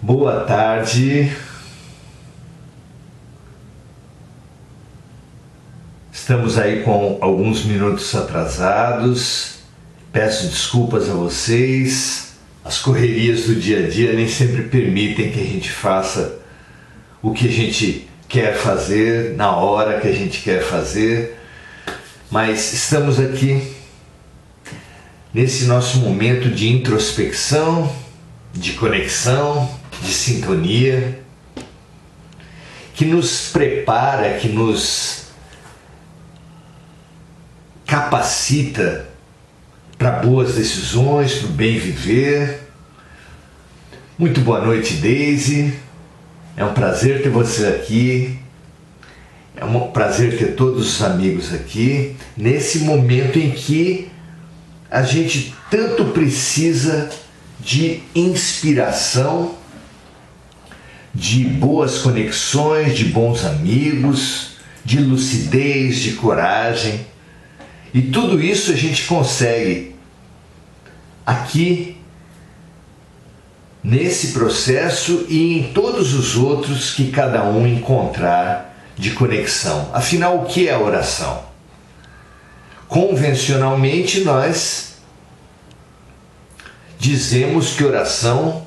Boa tarde. Estamos aí com alguns minutos atrasados. Peço desculpas a vocês. As correrias do dia a dia nem sempre permitem que a gente faça o que a gente quer fazer, na hora que a gente quer fazer. Mas estamos aqui nesse nosso momento de introspecção, de conexão, de sintonia, que nos prepara, que nos capacita para boas decisões, para o bem viver. Muito boa noite, Daisy. É um prazer ter você aqui. É um prazer ter todos os amigos aqui, nesse momento em que a gente tanto precisa de inspiração, de boas conexões, de bons amigos, de lucidez, de coragem. E tudo isso a gente consegue aqui, nesse processo e em todos os outros que cada um encontrar de conexão. Afinal, o que é oração? Convencionalmente, nós dizemos que oração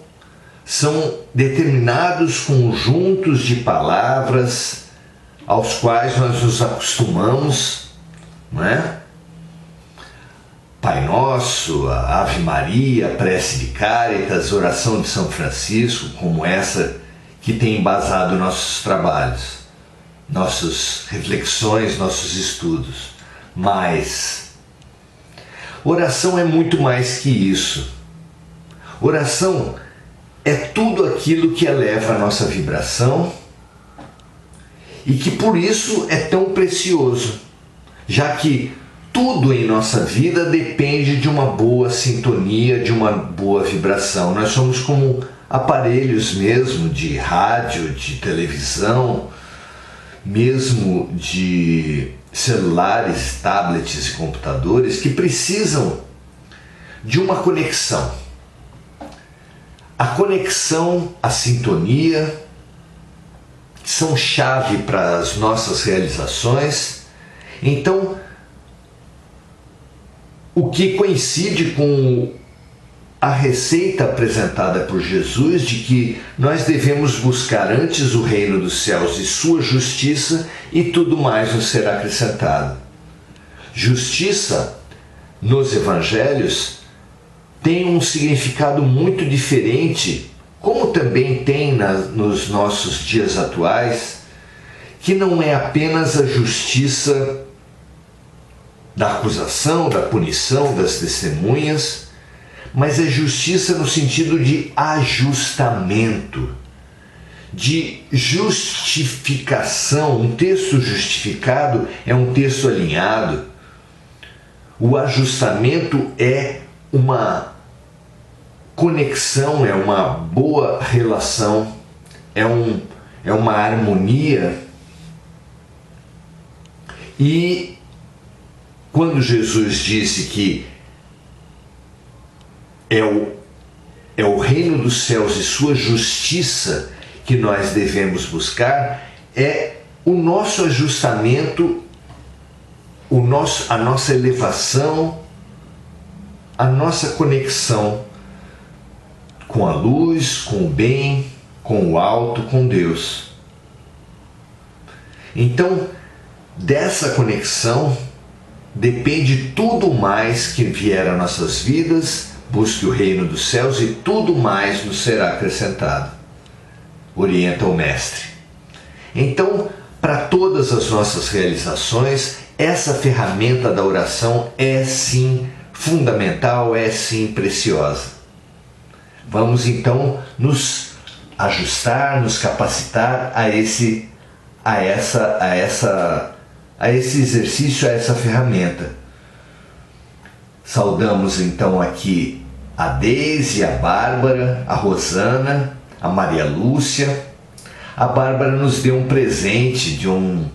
são determinados conjuntos de palavras aos quais nós nos acostumamos, não é? Pai Nosso, a Ave Maria, a Prece de Cáritas, Oração de São Francisco, como essa que tem embasado nossos trabalhos, nossas reflexões, nossos estudos. Mas oração é muito mais que isso. Oração é tudo aquilo que eleva a nossa vibração e que por isso é tão precioso, já que tudo em nossa vida depende de uma boa sintonia, de uma boa vibração. Nós somos como aparelhos mesmo de rádio, de televisão, mesmo de celulares, tablets e computadores que precisam de uma conexão. A conexão, a sintonia são chave para as nossas realizações. Então, o que coincide com a receita apresentada por Jesus de que nós devemos buscar antes o reino dos céus e sua justiça e tudo mais nos será acrescentado. Justiça, nos evangelhos, tem um significado muito diferente, como também tem nos nossos dias atuais, que não é apenas a justiça da acusação, da punição, das testemunhas, mas é justiça no sentido de ajustamento, de justificação. Um texto justificado é um texto alinhado. O ajustamento é uma conexão, é uma boa relação, é uma harmonia. E quando Jesus disse que é o reino dos céus e sua justiça que nós devemos buscar, é o nosso ajustamento, a nossa elevação, a nossa conexão com a luz, com o bem, com o alto, com Deus. Então, dessa conexão depende tudo mais que vier a nossas vidas. Busque o reino dos céus e tudo mais nos será acrescentado, orienta o Mestre. Então, para todas as nossas realizações, essa ferramenta da oração é sim fundamental, é sim preciosa. Vamos então nos ajustar, nos capacitar a esse exercício, a essa ferramenta. Saudamos então aqui a Deise, a Bárbara, a Rosana, a Maria Lúcia. A Bárbara nos deu um presente de um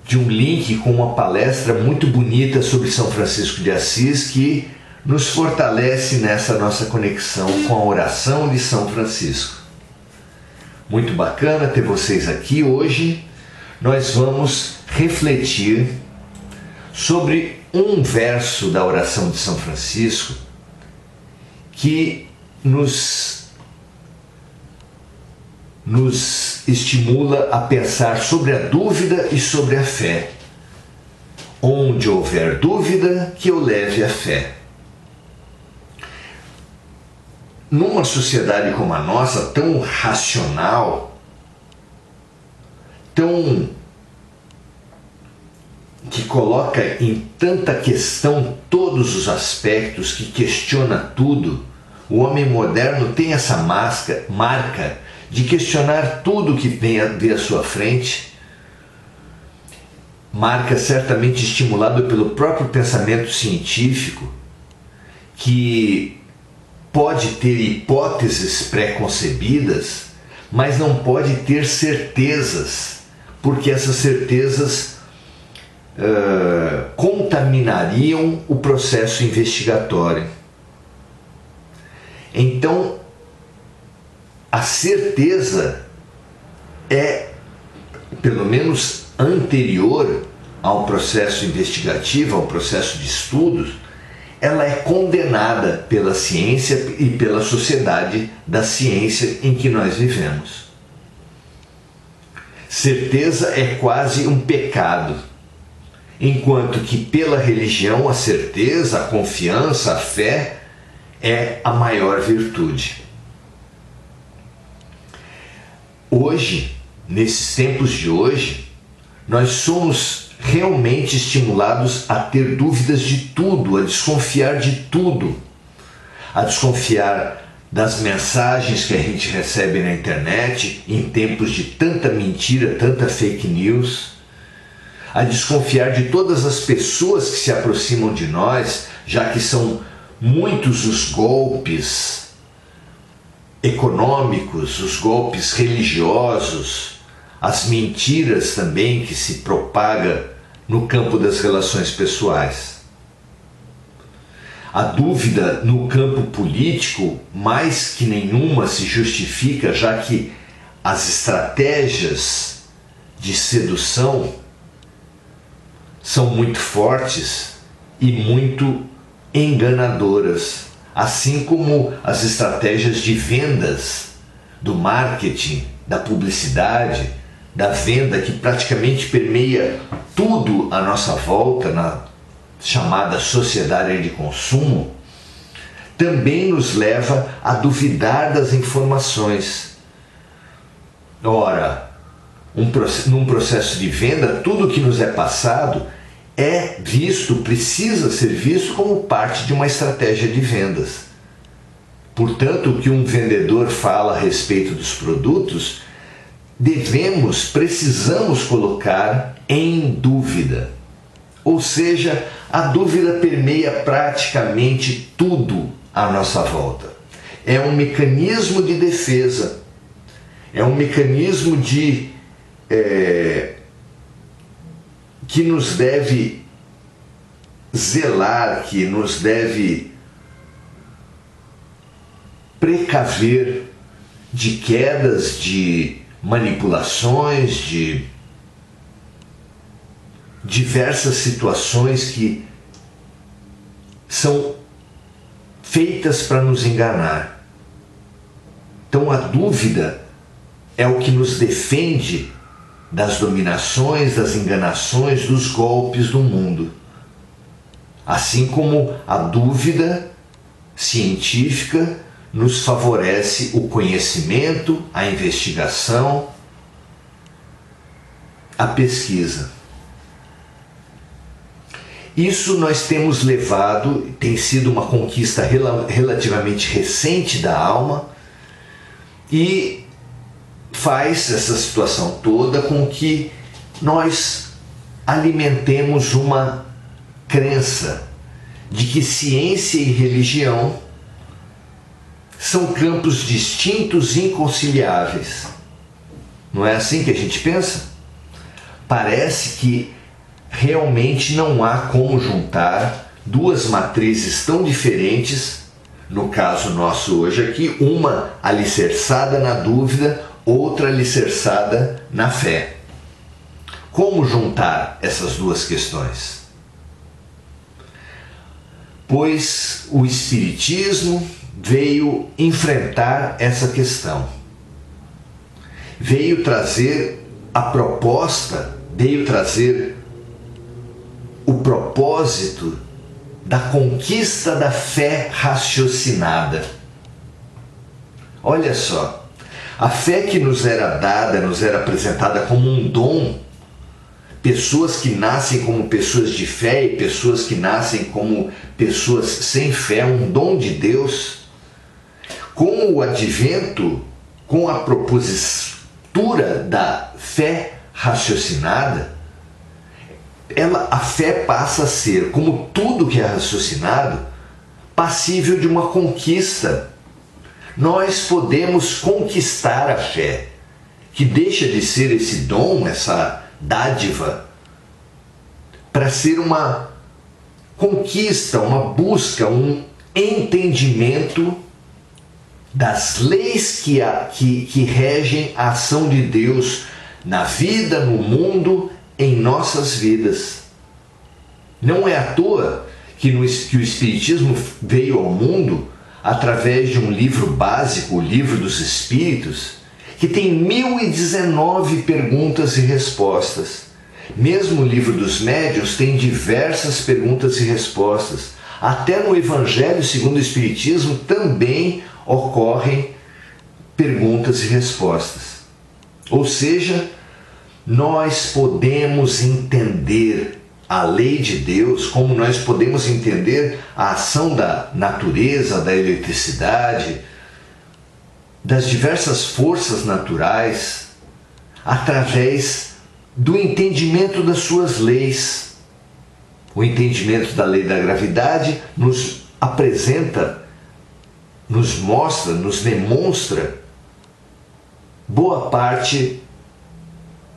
link com uma palestra muito bonita sobre São Francisco de Assis que nos fortalece nessa nossa conexão com a oração de São Francisco. Muito bacana ter vocês aqui. Hoje nós vamos refletir sobre um verso da oração de São Francisco que nos estimula a pensar sobre a dúvida e sobre a fé. Onde houver dúvida, que eu leve a fé. Numa sociedade como a nossa, tão racional, que coloca em tanta questão todos os aspectos, que questiona tudo, o homem moderno tem essa marca de questionar tudo que vem à sua frente, marca certamente estimulado pelo próprio pensamento científico, que pode ter hipóteses pré-concebidas, mas não pode ter certezas, porque essas certezas contaminariam o processo investigatório. Então, a certeza é, pelo menos anterior ao processo investigativo, ao processo de estudos, ela é condenada pela ciência e pela sociedade da ciência em que nós vivemos. Certeza é quase um pecado, enquanto que pela religião a certeza, a confiança, a fé é a maior virtude. Hoje, nesses tempos de hoje, nós somos realmente estimulados a ter dúvidas de tudo, a desconfiar de tudo, a desconfiar das mensagens que a gente recebe na internet em tempos de tanta mentira, tanta fake news, a desconfiar de todas as pessoas que se aproximam de nós, já que são muitos os golpes econômicos, os golpes religiosos, as mentiras também que se propaga no campo das relações pessoais. A dúvida no campo político, mais que nenhuma, se justifica, já que as estratégias de sedução são muito fortes e muito enganadoras, assim como as estratégias de vendas, do marketing, da publicidade, da venda, que praticamente permeia tudo à nossa volta na chamada sociedade de consumo, também nos leva a duvidar das informações. Ora, num processo de venda, tudo que nos é passado é visto, precisa ser visto como parte de uma estratégia de vendas. Portanto, o que um vendedor fala a respeito dos produtos, precisamos colocar em dúvida. Ou seja, a dúvida permeia praticamente tudo à nossa volta. É um mecanismo de defesa, é um mecanismo que nos deve zelar, que nos deve precaver de quedas, de manipulações, de diversas situações que são feitas para nos enganar. Então a dúvida é o que nos defende das dominações, das enganações, dos golpes do mundo. Assim como a dúvida científica nos favorece o conhecimento, a investigação, a pesquisa. Isso nós temos levado, tem sido uma conquista relativamente recente da alma, e faz essa situação toda com que nós alimentemos uma crença de que ciência e religião são campos distintos e inconciliáveis. Não é assim que a gente pensa? Parece que realmente não há como juntar duas matrizes tão diferentes, no caso nosso hoje aqui, uma alicerçada na dúvida, outra alicerçada na fé. Como juntar essas duas questões? Pois o Espiritismo veio enfrentar essa questão. Veio trazer a proposta, veio trazer o propósito da conquista da fé raciocinada. Olha só, a fé que nos era dada, nos era apresentada como um dom, pessoas que nascem como pessoas de fé e pessoas que nascem como pessoas sem fé, um dom de Deus. Com o advento, com a propositura da fé raciocinada, a fé passa a ser, como tudo que é raciocinado, passível de uma conquista. Nós podemos conquistar a fé, que deixa de ser esse dom, essa dádiva, para ser uma conquista, uma busca, um entendimento das leis que regem a ação de Deus na vida, no mundo, em nossas vidas. Não é à toa que o Espiritismo veio ao mundo através de um livro básico, o Livro dos Espíritos, que tem 1019 perguntas e respostas. Mesmo o Livro dos Médiuns tem diversas perguntas e respostas. Até no Evangelho segundo o Espiritismo também ocorrem perguntas e respostas. Ou seja, nós podemos entender a lei de Deus, como nós podemos entender a ação da natureza, da eletricidade, das diversas forças naturais, através do entendimento das suas leis. O entendimento da lei da gravidade nos apresenta, nos mostra, nos demonstra boa parte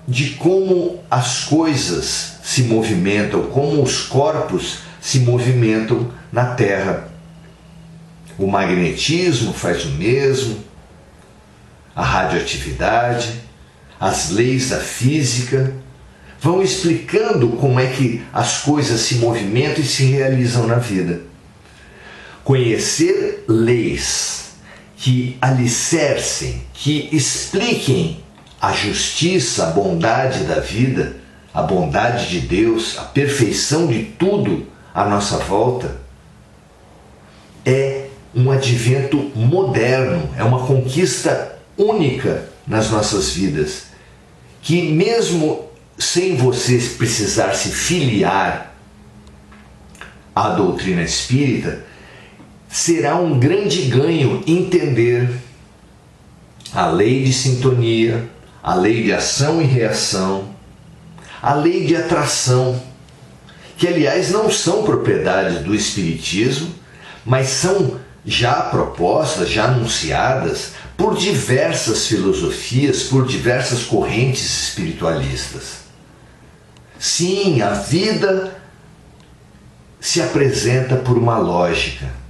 de como as coisas se movimentam, como os corpos se movimentam na Terra. O magnetismo faz o mesmo, a radioatividade, as leis da física vão explicando como é que as coisas se movimentam e se realizam na vida. Conhecer leis que alicercem, que expliquem a justiça, a bondade da vida, a bondade de Deus, a perfeição de tudo à nossa volta, é um advento moderno, é uma conquista única nas nossas vidas, que mesmo sem você precisar se filiar à doutrina espírita, será um grande ganho entender a lei de sintonia, a lei de ação e reação, a lei de atração, que aliás não são propriedades do Espiritismo, mas são já propostas, já anunciadas por diversas filosofias, por diversas correntes espiritualistas. Sim, a vida se apresenta por uma lógica.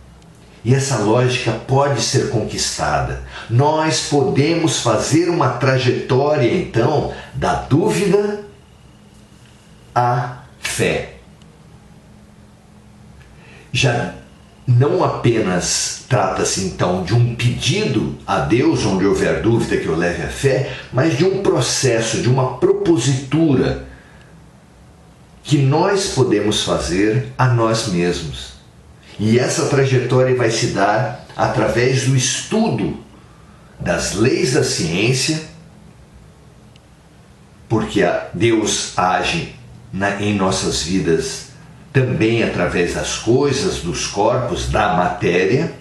E essa lógica pode ser conquistada. Nós podemos fazer uma trajetória, então, da dúvida à fé. Já não apenas trata-se, então, de um pedido a Deus, onde houver dúvida que eu leve à fé, mas de um processo, de uma propositura que nós podemos fazer a nós mesmos. E essa trajetória vai se dar através do estudo das leis da ciência, porque Deus age em nossas vidas também através das coisas, dos corpos, da matéria,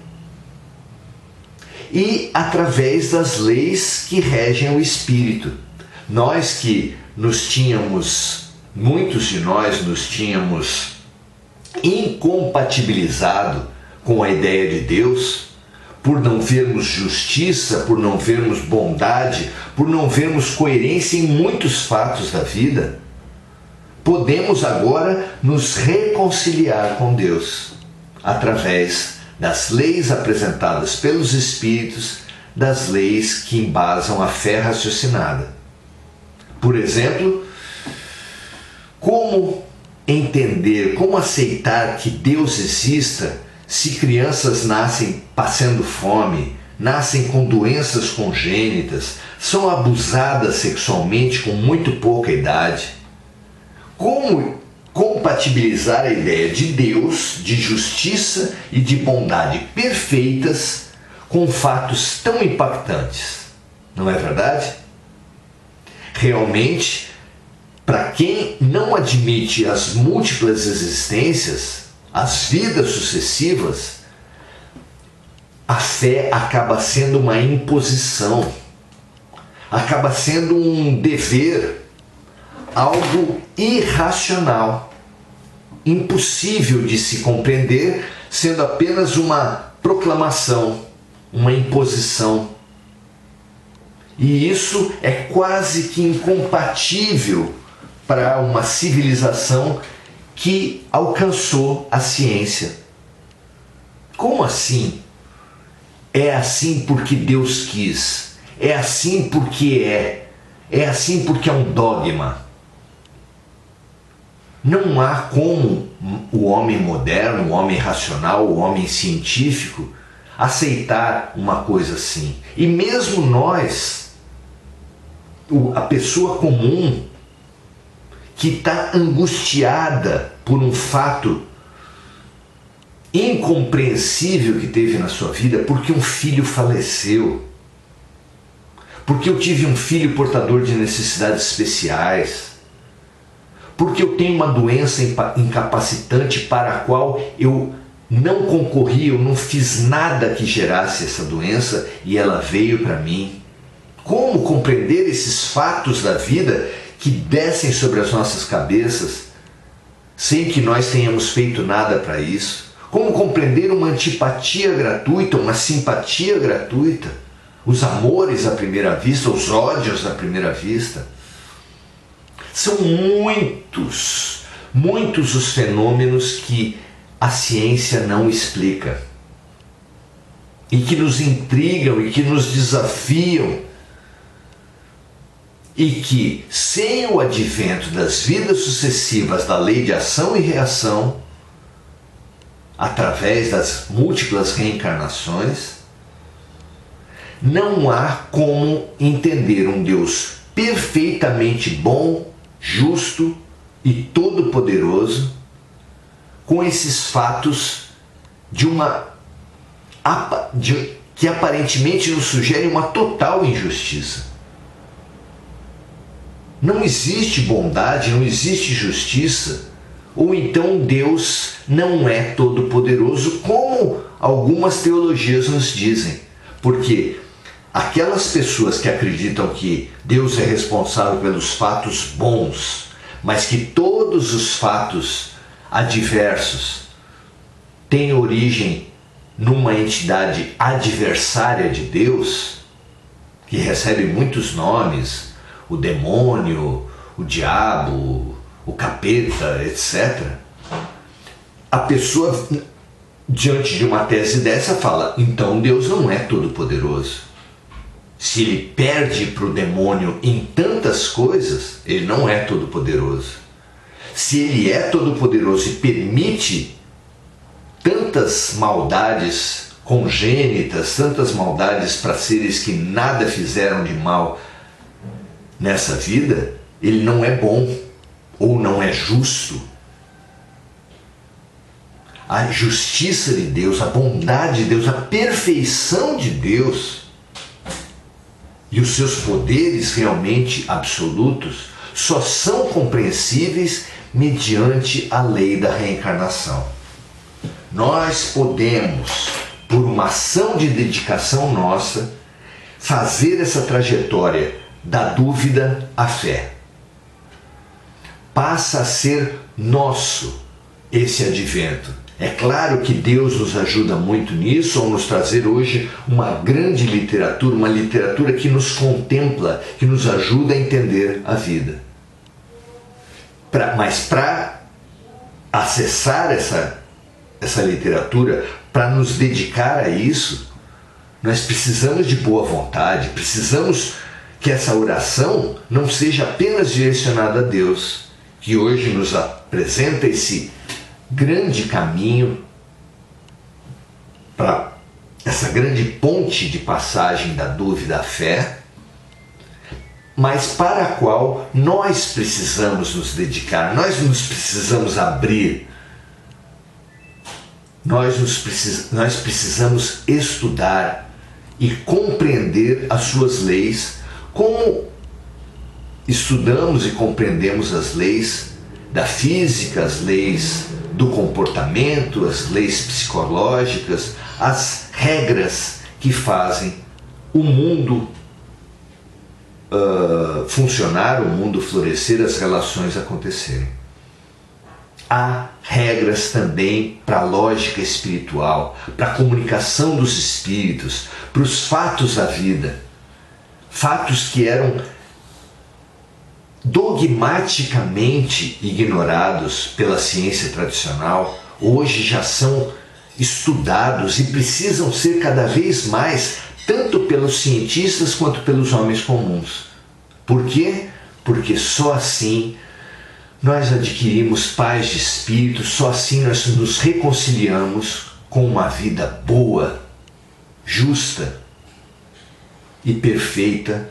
e através das leis que regem o espírito. Nós que muitos de nós nos tínhamos incompatibilizado com a ideia de Deus, por não vermos justiça, por não vermos bondade, por não vermos coerência em muitos fatos da vida, podemos agora nos reconciliar com Deus através das leis apresentadas pelos Espíritos, das leis que embasam a fé raciocinada. Por exemplo, como entender, como aceitar que Deus exista se crianças nascem passando fome, nascem com doenças congênitas, são abusadas sexualmente com muito pouca idade? Como compatibilizar a ideia de Deus, de justiça e de bondade perfeitas com fatos tão impactantes? Não é verdade? Realmente, para quem não admite as múltiplas existências, as vidas sucessivas, a fé acaba sendo uma imposição, acaba sendo um dever, algo irracional, impossível de se compreender, sendo apenas uma proclamação, uma imposição. E isso é quase que incompatível para uma civilização que alcançou a ciência. Como assim? É assim porque Deus quis, é assim porque é assim porque é um dogma. Não há como o homem moderno, o homem racional, o homem científico aceitar uma coisa assim. E mesmo nós, a pessoa comum que está angustiada por um fato incompreensível que teve na sua vida, porque um filho faleceu, porque eu tive um filho portador de necessidades especiais, porque eu tenho uma doença incapacitante para a qual eu não concorri, eu não fiz nada que gerasse essa doença e ela veio para mim. Como compreender esses fatos da vida que descem sobre as nossas cabeças sem que nós tenhamos feito nada para isso? Como compreender uma antipatia gratuita, uma simpatia gratuita, os amores à primeira vista, os ódios à primeira vista? São muitos os fenômenos que a ciência não explica e que nos intrigam e que nos desafiam, e que, sem o advento das vidas sucessivas da lei de ação e reação, através das múltiplas reencarnações, não há como entender um Deus perfeitamente bom, justo e todo-poderoso com esses fatos que aparentemente nos sugerem uma total injustiça. Não existe bondade, não existe justiça, ou então Deus não é todo-poderoso, como algumas teologias nos dizem. Porque aquelas pessoas que acreditam que Deus é responsável pelos fatos bons, mas que todos os fatos adversos têm origem numa entidade adversária de Deus, que recebe muitos nomes, o demônio, o diabo, o capeta, etc. A pessoa, diante de uma tese dessa, fala: então Deus não é todo-poderoso. Se ele perde para o demônio em tantas coisas, ele não é todo-poderoso. Se ele é todo-poderoso e permite tantas maldades congênitas, tantas maldades para seres que nada fizeram de mal nessa vida, ele não é bom ou não é justo. A justiça de Deus, a bondade de Deus, a perfeição de Deus e os seus poderes realmente absolutos só são compreensíveis mediante a lei da reencarnação. Nós podemos, por uma ação de dedicação nossa, fazer essa trajetória da dúvida à fé. Passa a ser nosso esse advento. É claro que Deus nos ajuda muito nisso, ao nos trazer hoje uma grande literatura, uma literatura que nos contempla, que nos ajuda a entender a vida. Mas para acessar essa literatura, para nos dedicar a isso, Nós precisamos de boa vontade, precisamos que essa oração não seja apenas direcionada a Deus, que hoje nos apresenta esse grande caminho para essa grande ponte de passagem da dúvida à fé, mas para a qual nós precisamos nos dedicar, nós nos precisamos abrir, nós precisamos estudar e compreender as suas leis, como estudamos e compreendemos as leis da física, as leis do comportamento, as leis psicológicas, as regras que fazem o mundo funcionar, o mundo florescer, as relações acontecerem. Há regras também para a lógica espiritual, para a comunicação dos espíritos, para os fatos da vida. Fatos que eram dogmaticamente ignorados pela ciência tradicional, hoje já são estudados e precisam ser cada vez mais, tanto pelos cientistas quanto pelos homens comuns. Por quê? Porque só assim nós adquirimos paz de espírito, só assim nós nos reconciliamos com uma vida boa, justa e perfeita,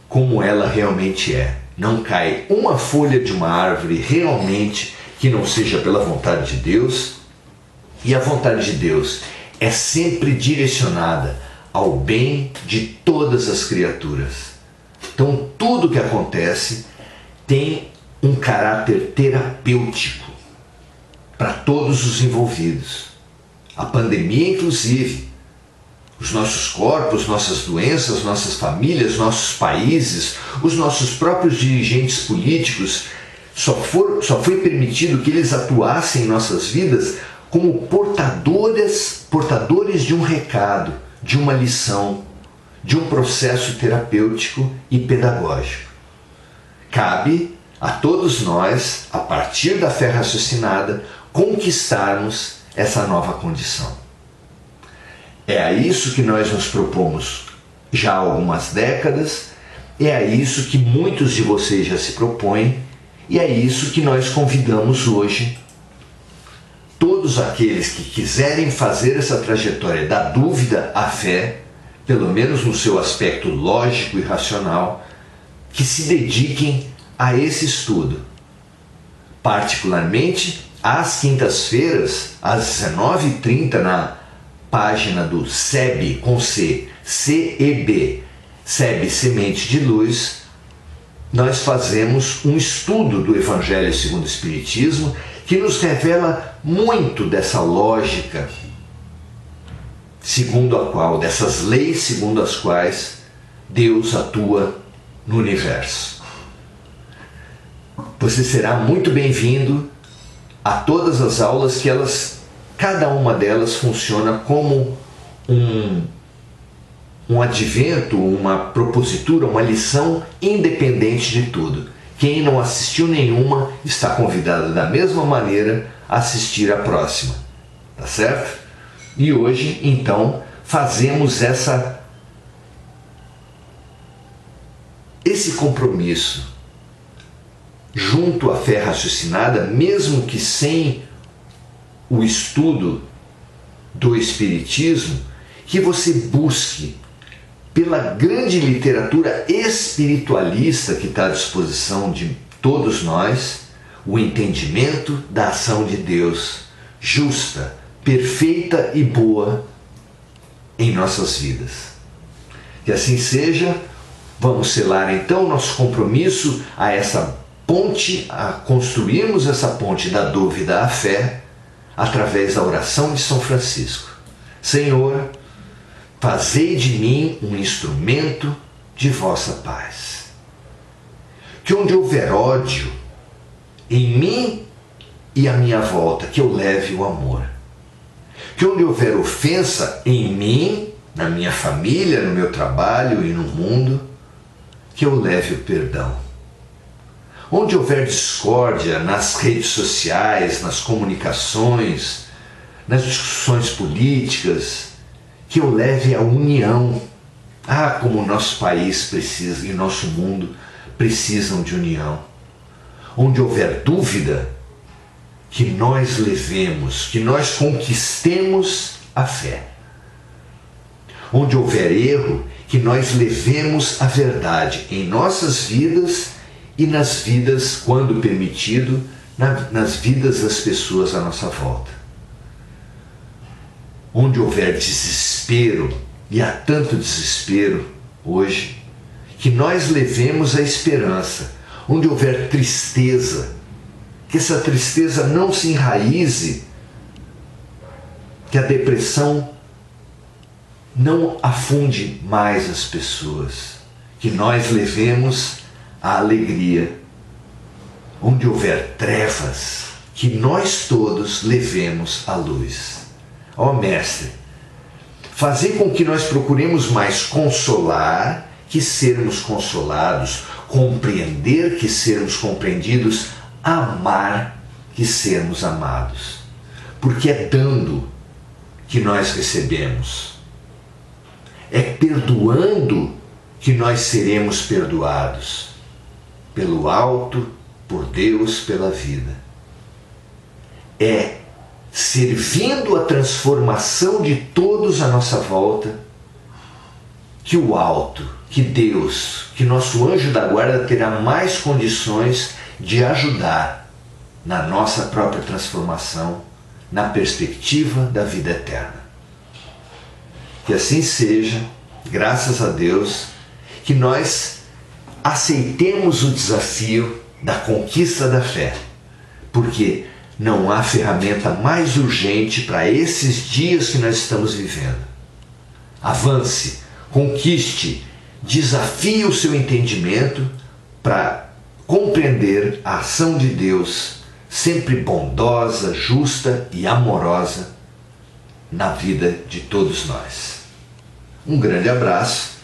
como ela realmente é. Não cai uma folha de uma árvore realmente que não seja pela vontade de Deus, e a vontade de Deus é sempre direcionada ao bem de todas as criaturas. Então tudo que acontece tem um caráter terapêutico para todos os envolvidos. A pandemia, inclusive, os nossos corpos, nossas doenças, nossas famílias, nossos países, os nossos próprios dirigentes políticos, só foi permitido que eles atuassem em nossas vidas como portadores de um recado, de uma lição, de um processo terapêutico e pedagógico. Cabe a todos nós, a partir da fé raciocinada, conquistarmos essa nova condição. É a isso que nós nos propomos já há algumas décadas, é a isso que muitos de vocês já se propõem, e é isso que nós convidamos hoje todos aqueles que quiserem fazer essa trajetória da dúvida à fé, pelo menos no seu aspecto lógico e racional, que se dediquem a esse estudo. Particularmente às quintas-feiras, às 19h30, na página do SEB, com C, CEB, SEB Semente de Luz, nós fazemos um estudo do Evangelho segundo o Espiritismo que nos revela muito dessa lógica segundo a qual, dessas leis segundo as quais Deus atua no universo. Você será muito bem-vindo a todas as aulas que cada uma delas funciona como um advento, uma propositura, uma lição independente de tudo. Quem não assistiu nenhuma está convidado da mesma maneira a assistir a próxima, tá certo? E hoje, então, fazemos esse compromisso junto à fé raciocinada, mesmo que sem o estudo do Espiritismo, que você busque pela grande literatura espiritualista que está à disposição de todos nós, o entendimento da ação de Deus, justa, perfeita e boa em nossas vidas. Que assim seja. Vamos selar então nosso compromisso a essa ponte, a construirmos essa ponte da dúvida à fé, através da oração de São Francisco. Senhor, fazei de mim um instrumento de vossa paz. Que onde houver ódio em mim e à minha volta, que eu leve o amor. Que onde houver ofensa em mim, na minha família, no meu trabalho e no mundo, que eu leve o perdão. Onde houver discórdia nas redes sociais, nas comunicações, nas discussões políticas, que eu leve a união. Ah, como o nosso país precisa e o nosso mundo precisam de união. Onde houver dúvida, que nós levemos, que nós conquistemos a fé. Onde houver erro, que nós levemos a verdade em nossas vidas e nas vidas, quando permitido, nas vidas das pessoas à nossa volta. Onde houver desespero, e há tanto desespero hoje, que nós levemos a esperança. Onde houver tristeza, que essa tristeza não se enraize, que a depressão não afunde mais as pessoas, que nós levemos a alegria. Onde houver trevas, que nós todos levemos a luz. Ó Mestre, fazer com que nós procuremos mais consolar que sermos consolados, compreender que sermos compreendidos, amar que sermos amados. Porque é dando que nós recebemos. É perdoando que nós seremos perdoados. Pelo alto, por Deus, pela vida. É servindo a transformação de todos à nossa volta que o alto, que Deus, que nosso anjo da guarda terá mais condições de ajudar na nossa própria transformação, na perspectiva da vida eterna. Que assim seja, graças a Deus, que nós aceitemos o desafio da conquista da fé, porque não há ferramenta mais urgente para esses dias que nós estamos vivendo. Avance, conquiste, desafie o seu entendimento para compreender a ação de Deus, sempre bondosa, justa e amorosa na vida de todos nós. Um grande abraço,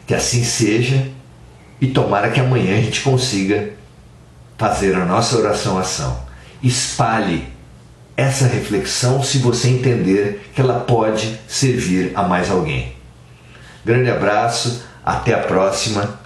que assim seja, e tomara que amanhã a gente consiga fazer a nossa oração-ação. Espalhe essa reflexão se você entender que ela pode servir a mais alguém. Grande abraço, até a próxima.